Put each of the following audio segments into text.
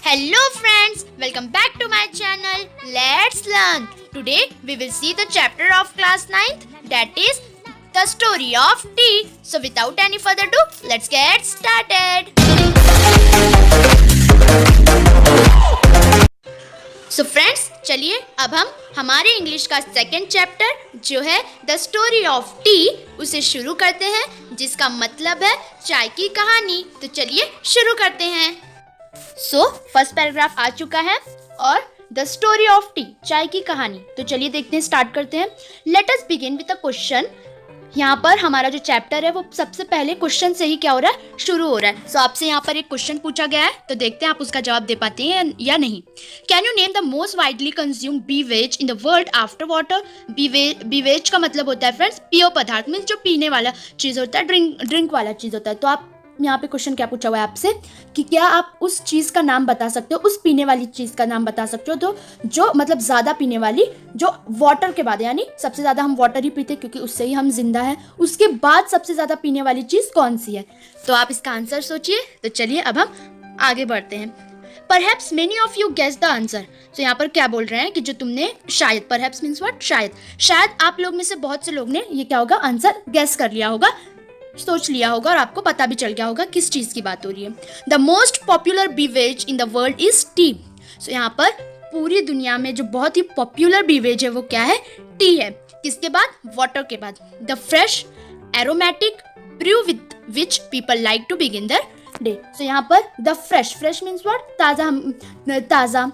Hello friends, welcome back to my channel. Let's learn. Today we will see the chapter of class 9th, that is the story of tea. So without any further ado, let's get started. So friends, चलिए अब हम हमारे English का second chapter जो है the story of T उसे शुरू करते हैं, जिसका मतलब है चाय की कहानी। तो चलिए शुरू करते हैं। सो फर्स्ट पैराग्राफ आ चुका है और द स्टोरी ऑफ टी, चाय की कहानी। तो चलिए देखते हैं, स्टार्ट करते हैं। Let us begin with a question. यहाँ पर हमारा जो चैप्टर है वो सबसे पहले क्वेश्चन से ही क्या हो रहा है, शुरू हो रहा है। सो आपसे यहाँ पर एक क्वेश्चन पूछा गया है, तो देखते हैं आप उसका जवाब दे पाते हैं या नहीं। Can you name the most widely consumed beverage in the world after water. Beverage का मतलब होता है फ्रेंड्स पेय पदार्थ, मीन्स जो पीने वाला चीज़ होता है, ड्रिंक वाला चीज़ होता है। तो आप यहाँ पे क्वेश्चन क्या पूछा हुआ है आपसे कि क्या आप उस चीज़ का नाम बता सकते हो, उस पीने वाली चीज़ का नाम बता सकते हो तो जो मतलब ज़्यादा पीने वाली, जो वाटर के बाद, यानी सबसे ज़्यादा हम वाटर ही पीते क्योंकि उससे ही हम जिंदा हैं, उसके बाद सबसे ज़्यादा पीने वाली चीज़ कौन सी है। तो आप इसका आंसर सोचिए। तो चलिए अब हम आगे बढ़ते हैं। Perhaps many of you guess the answer. तो यहाँ पर क्या बोल रहे हैं कि जो तुमने शायद, परहैप्स मीन्स व्हाट, शायद आप लोग में से बहुत से लोग ने ये क्या होगा, आंसर गेस कर लिया होगा, सोच लिया होगा और आपको पता भी चल गया होगा किस चीज़ की बात हो रही है। The most popular beverage in the world is tea. So यहाँ पर पूरी दुनिया में जो बहुत ही पॉपुलर बीवेज है वो क्या है, टी है। किसके बाद, वाटर के बाद। The fresh aromatic brew with which people like to begin their day. So यहाँ पर द फ्रेश मीन्स व्हाट, ताज़ा।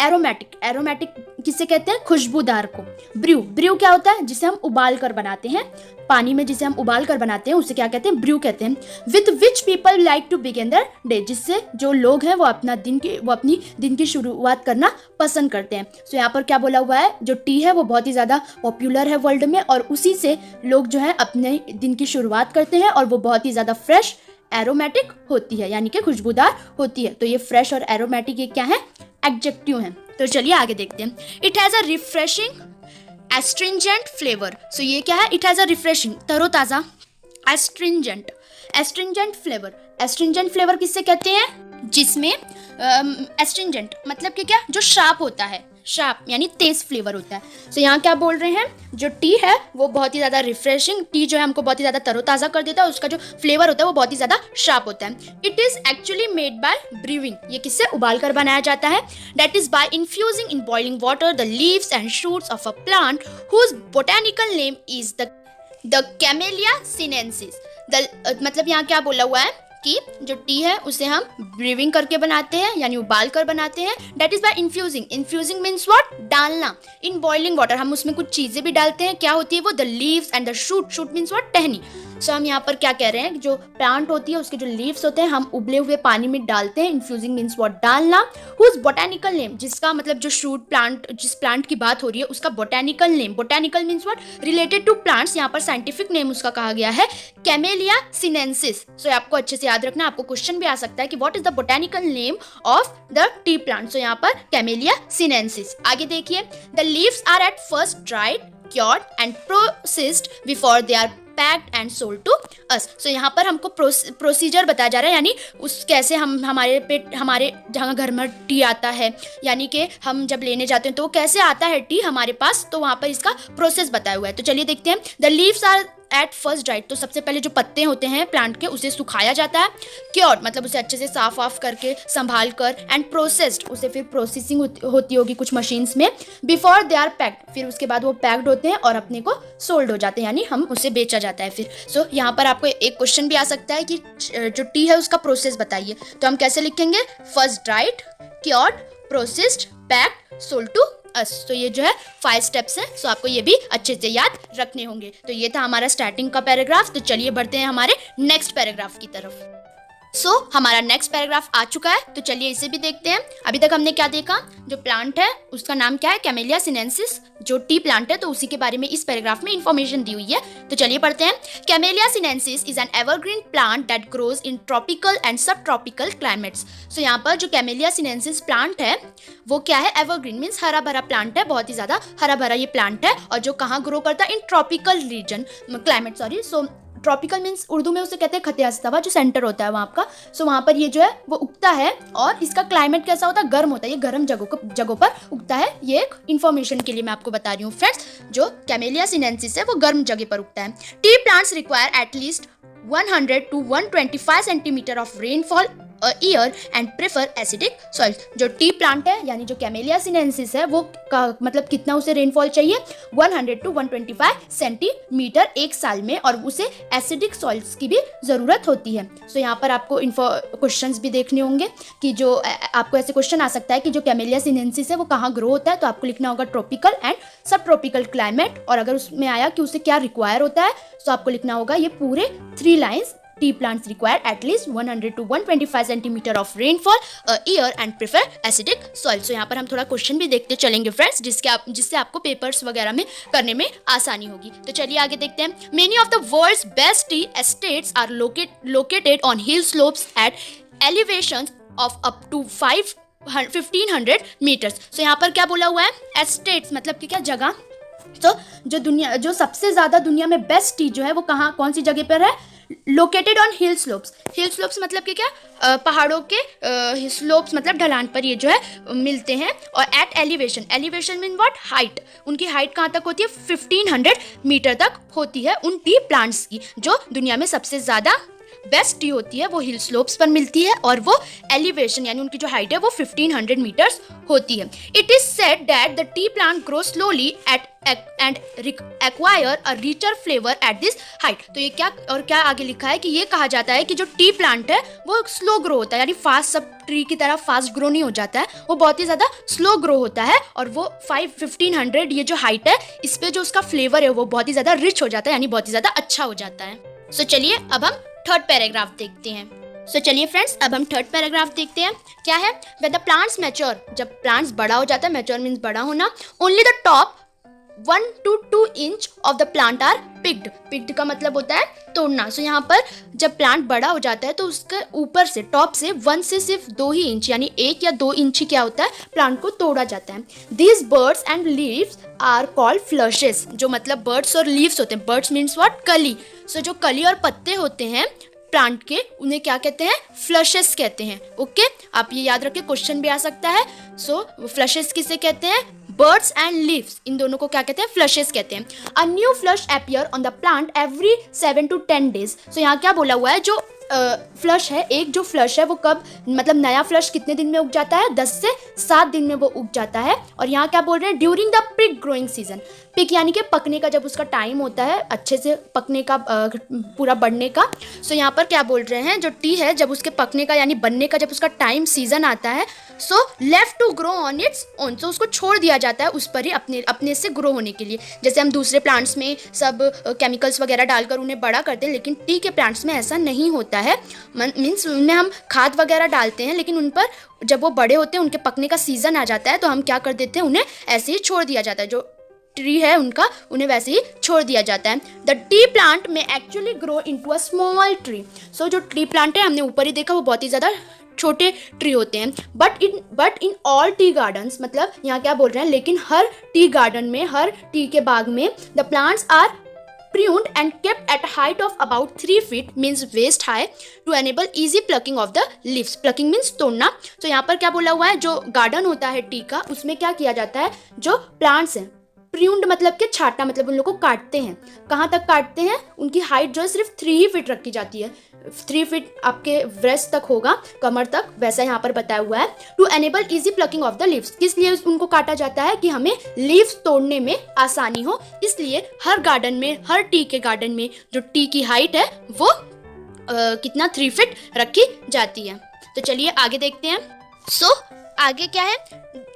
एरोमेटिक किसे कहते हैं, खुशबूदार को। ब्रू क्या होता है, जिसे हम उबाल कर बनाते हैं, पानी में जिसे हम उबाल कर बनाते हैं उसे क्या कहते हैं, ब्रू कहते हैं। With which people like to begin their day, जिससे जो लोग हैं वो अपनी दिन की शुरुआत करना पसंद करते हैं। सो यहाँ पर क्या बोला हुआ है, जो टी है वो बहुत ही ज़्यादा पॉपुलर है वर्ल्ड में और उसी से लोग जो है अपने दिन की शुरुआत करते हैं और वो बहुत ही ज़्यादा फ्रेश एरोमेटिक होती है, यानी कि खुशबूदार होती है। तो ये फ्रेश और एरोमेटिक ये क्या है, एडजेक्टिव हैं। तो चलिए आगे देखते हैं। It has a refreshing astringent flavour. So ये क्या है, इट हैज़ अ रिफ्रेशिंग, तरोताज़ा, एस्ट्रिंजेंट फ्लेवर किससे कहते हैं, जिसमें एस्ट्रिंजेंट मतलब कि क्या, जो शार्प होता है, शार्प यानी तेज फ्लेवर होता है। सो यहाँ क्या बोल रहे हैं, जो टी है वो बहुत ही ज़्यादा रिफ्रेशिंग, टी जो है हमको बहुत ही ज़्यादा तरोताज़ा कर देता है, उसका जो फ्लेवर होता है वो बहुत ही ज़्यादा शार्प होता है। It is actually made by brewing, ये किससे, उबाल कर बनाया जाता है। That is by infusing in boiling water the leaves and shoots of a plant whose botanical name is the Camellia sinensis. मतलब यहाँ क्या बोला हुआ है कि जो टी है उसे हम ब्रीविंग करके बनाते हैं, यानी उबाल कर बनाते हैं। That is by infusing means what, डालना। इन बॉइलिंग वाटर हम उसमें कुछ चीज़ें भी डालते हैं, क्या होती है वो, the leaves and the shoot means what, टहनी। सो हम यहाँ पर क्या कह रहे हैं, जो प्लांट होती है उसके जो लीव्स होते हैं हम उबले हुए पानी में डालते हैं। इन्फ्यूजिंग मीन्स व्हाट, डालना। हुज बोटेनिकल नेम, जिसका मतलब जो शूट प्लांट, जिस प्लांट की बात हो रही है उसका botanical name, botanical means what, related to plants. यहाँ पर साइंटिफिक नेम उसका कहा गया है कैमेलिया सिनेंसिस। सो आपको अच्छे से याद रखना, आपको क्वेश्चन भी आ सकता है कि what is the botanical name of the tea plant. So यहाँ पर कैमेलिया सिनेंसिस। आगे देखिए, the leaves are at first dried, cured and processed before they are packed and sold to us. So यहाँ पर हमको प्रोसीजर बताया जा रहा है, यानी उस कैसे हमारे जहाँ घर में टी आता है, यानी कि हम जब लेने जाते हैं तो वो कैसे आता है टी हमारे पास, तो वहाँ पर इसका प्रोसेस बताया हुआ है। तो चलिए देखते हैं। The leaves are at first dried, तो सबसे पहले जो पत्ते होते हैं प्लांट के उसे सुखाया जाता है। क्योर्ड मतलब उसे अच्छे से साफ वाफ करके संभाल कर, एंड प्रोसेस्ड उसे फिर प्रोसेसिंग होती होगी कुछ मशीन्स में। बिफोर दे आर पैक्ड, फिर उसके बाद वो पैक्ड होते हैं और अपने को सोल्ड हो जाते हैं, यानी हम उसे बेचा जाता है फिर। सो यहाँ पर आपको एक क्वेश्चन भी आ सकता है कि जो टी है उसका प्रोसेस बताइए, तो हम कैसे लिखेंगे, first dried, cured, processed, packed, sold to us. तो ये जो है 5 स्टेप्स हैं, सो आपको ये भी अच्छे से याद रखने होंगे। तो ये था हमारा स्टार्टिंग का पैराग्राफ। तो चलिए बढ़ते हैं हमारे नेक्स्ट पैराग्राफ की तरफ। हमारा नेक्स्ट पैराग्राफ आ चुका है, तो चलिए इसे भी देखते हैं। अभी तक हमने क्या देखा, जो प्लांट है उसका नाम क्या है, कैमेलिया सिनेंसिस, जो टी प्लांट है तो उसी के बारे में इस पैराग्राफ में इंफॉर्मेशन दी हुई है। तो चलिए पढ़ते हैं। Camellia sinensis is an evergreen plant that grows in tropical and सब ट्रॉपिकल क्लाइमेट्स। सो यहाँ पर जो कैमेलिया सिनेंसिस प्लांट है वो क्या है, एवरग्रीन मीन्स हरा भरा प्लांट है, बहुत ही ज्यादा हरा भरा ये प्लांट है, और जो कहाँ ग्रो करता है, in tropical region climate, sorry. So tropical means Urdu में उसे कहते हैं खते अस्तवा, जो सेंटर होता है वहाँ का। सो वहाँ पर ये जो है वो उगता है, और इसका क्लाइमेट कैसा होता है, गर्म होता है, ये गर्म जगहों पर उगता है। ये एक इन्फॉर्मेशन के लिए मैं आपको बता रही हूँ फ्रेंड्स। जो कैमेलिया सिनेंसिस है वो गर्म जगह पर उगता है। T plants require at least 100 to 125 centimetre of rainfall a year and prefer acidic soil. जो टी प्लांट है यानी जो कैमेलिया सिनेंसिस है वो मतलब कितना उसे रेनफॉल चाहिए, 100 to 125 सेंटीमीटर एक साल में, और उसे एसिडिक सॉइल्स की भी ज़रूरत होती है। सो यहाँ पर आपको क्वेश्चंस भी देखने होंगे कि जो आपको ऐसे क्वेश्चन आ सकता है कि जो कैमेलिया सिनेंसिस है वो कहाँ ग्रो होता है, तो आपको लिखना होगा ट्रॉपिकल एंड सब ट्रॉपिकल क्लाइमेट, और अगर उसमें आया कि उसे क्या रिक्वायर होता है तो आपको लिखना होगा ये पूरे 3 lines. Tea plants require at least 100 to 125 centimetre of rainfall a year and prefer acidic soil. So यहाँ पर हम थोड़ा क्वेश्चन भी देखते चलेंगे फ्रेंड्स, जिससे आपको पेपर्स वगैरह में करने में आसानी होगी। तो चलिए आगे देखते हैं। Many of the world's best tea estates are located on hill slopes at elevations of up to 1500 metres. So यहाँ पर क्या बोला हुआ है, एस्टेट्स मतलब कि क्या जगह। तो जो सबसे ज्यादा दुनिया में बेस्ट टी जो है वो कौन सी जगह पर है, located on hill slopes. Hill slopes मतलब कि क्या, पहाड़ों के स्लोप्स मतलब ढलान पर ये जो है मिलते हैं। और at elevation, elevation mean what, height. उनकी हाइट कहाँ तक होती है, 1500 मीटर तक होती है उन टी प्लांट्स की। जो दुनिया में सबसे ज़्यादा बेस्ट टी होती है वो हिल स्लोप्स पर मिलती है, और वो एलिवेशन यानी उनकी जो हाइट है वो 1500 मीटर्स होती है। It is said that the tea plant grow slowly at and acquire a richer flavour at this height. तो ये क्या आगे लिखा है कि ये कहा जाता है कि जो टी प्लांट है वो स्लो ग्रो होता है, यानी फास्ट सब ट्री की तरह फास्ट ग्रो नहीं हो जाता है, वो बहुत ही ज़्यादा स्लो ग्रो होता है, और वो 1500 ये जो हाइट है इस पे जो उसका फ्लेवर है वो बहुत ही ज़्यादा रिच हो जाता है, यानी बहुत ही ज़्यादा अच्छा हो जाता है। सो चलिए अब हम थर्ड पैराग्राफ देखते हैं। सो चलिए फ्रेंड्स अब हम थर्ड पैराग्राफ देखते हैं। क्या है, व्हेन द प्लांट्स मैच्योर, जब प्लांट्स बड़ा हो जाता है, मैच्योर मींस बड़ा होना, only the top 1 to 2 inch of the plant are picked. Picked का मतलब होता है तोड़ना। सो यहाँ पर जब प्लांट बड़ा हो जाता है तो उसके ऊपर से टॉप से 1 से सिर्फ 2 ही इंच यानी 1 या 2 इंच ही क्या होता है, प्लांट को तोड़ा जाता है। These buds and leaves are called flushes. जो मतलब बर्ड्स और लीव्स होते हैं, बर्ड्स मीन्स व्हाट, कली। सो जो कली और पत्ते होते हैं प्लांट के उन्हें क्या कहते हैं, फ्लशेस कहते हैं। ओके, आप ये याद रखें, क्वेश्चन भी आ सकता है। सो फ्लशेस किसे कहते हैं, बर्ड्स एंड लीव्स, इन दोनों को क्या कहते हैं, फ्लशेस कहते हैं। A new flush appear on the plant every 7 to 10 days. So यहाँ क्या बोला हुआ है, जो फ्लश है, एक जो फ्लश है वो कब, मतलब नया फ्लश कितने दिन में उग जाता है, 10 से 7 दिन में वो उग जाता है। और यहाँ क्या बोल रहे हैं, during the peak growing season. Peak यानी कि पकने का, जब उसका टाइम होता है अच्छे से पकने का, पूरा बढ़ने का। सो यहाँ पर क्या बोल रहे हैं, जो टी है जब उसके पकने का यानी बनने का जब उसका टाइम सीजन आता है, so left to grow on its own. So उसको छोड़ दिया जाता है उस पर ही अपने से ग्रो होने के लिए। जैसे हम दूसरे प्लांट्स में सब केमिकल्स वगैरह डालकर उन्हें बड़ा करते हैं, लेकिन टी के प्लांट्स में ऐसा नहीं होता है। मीन्स उनमें हम खाद वगैरह डालते हैं, लेकिन उन पर जब वो बड़े होते हैं, उनके पकने का सीजन आ जाता है, तो हम क्या कर देते हैं, उन्हें ऐसे ही छोड़ दिया जाता है। जो ट्री है उनका, उन्हें वैसे ही छोड़ दिया जाता है। द टी प्लांट में actually grow into a small tree. So जो ट्री प्लांट है, हमने ऊपर ही देखा, वो बहुत ही ज़्यादा छोटे ट्री होते हैं। But in all tea gardens, मतलब यहाँ क्या बोल रहे हैं, लेकिन हर टी गार्डन में, हर टी के बाग में, the plants are pruned and kept at a height of about 3 feet, means waist high, to enable easy plucking of the leaves. Plucking means तोड़ना। तो यहाँ पर क्या बोला हुआ है, जो गार्डन होता है टी का, उसमें क्या किया जाता है, जो प्लांट्स हैं, प्रून्ड मतलब कि छाटा, मतलब उन लोगों को काटते हैं। कहाँ तक काटते हैं, उनकी हाइट जो है सिर्फ 3 ही फीट रखी जाती है। 3 फीट आपके ब्रेस्ट तक होगा, कमर तक, वैसा यहाँ पर बताया हुआ है। To enable easy plucking of the leaves. किस लिए उनको काटा जाता है, कि हमें लीव्स तोड़ने में आसानी हो। इसलिए हर गार्डन में, हर टी के गार्डन में जो टी की हाइट है वो कितना 3 फीट रखी जाती है। तो चलिए आगे देखते हैं। सो आगे क्या है,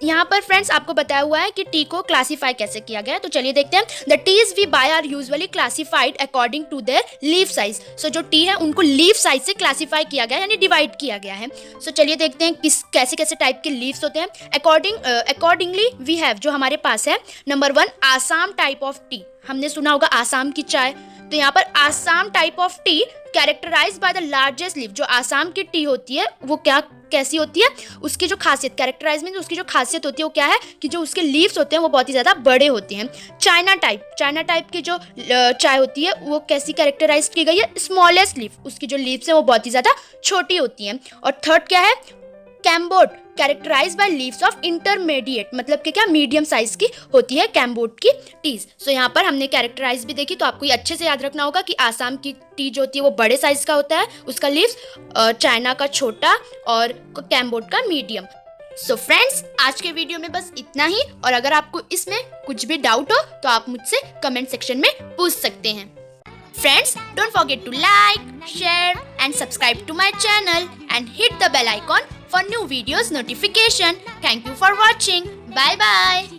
यहाँ पर फ्रेंड्स आपको बताया हुआ है कि टी को क्लासीफाई कैसे किया गया है। तो चलिए देखते हैं। The teas we buy are usually classified according to their leaf size. So जो टी है उनको लीफ साइज से क्लासीफाई किया गया है, यानी डिवाइड किया गया है। सो चलिए देखते हैं कैसे कैसे टाइप के लीव्स होते हैं। अकॉर्डिंगली वी हैव, जो हमारे पास है, number 1 Assam type of tea. हमने सुना होगा आसाम की चाय। तो यहाँ पर Assam type of tea characterised by the largest leaf. जो आसाम की टी होती है वो क्या कैसी होती है, उसकी जो खासियत, कैरेक्टराइज मीन्स उसकी जो खासियत होती है वो क्या है कि जो उसके लीव्स होते हैं वो बहुत ही ज़्यादा बड़े होते हैं। चाइना टाइप की जो चाय होती है वो कैसी कैरेक्टराइज की गई है, स्मॉलेस्ट लीफ, उसकी जो लीव्स हैं वो बहुत ही ज़्यादा छोटी होती हैं। और थर्ड क्या है, Cambod, characterize by leaves of intermediate, मतलब कि क्या मीडियम साइज की होती है कैम्बोड की टीज। सो यहाँ पर हमने कैरेक्टराइज भी देखी, तो आपको ये अच्छे से याद रखना होगा कि आसाम की टी जो होती है वो बड़े साइज का होता है, उसका लीव्स, चाइना का छोटा और कैम्बोड का मीडियम। सो फ्रेंड्स, आज के वीडियो में बस इतना ही, और अगर आपको इसमें कुछ भी डाउट हो तो आप मुझसे कमेंट सेक्शन में पूछ सकते हैं। Friends, don't forget to like, share and subscribe to my channel and hit the bell icon for new videos notification. Thank you for watching. Bye bye.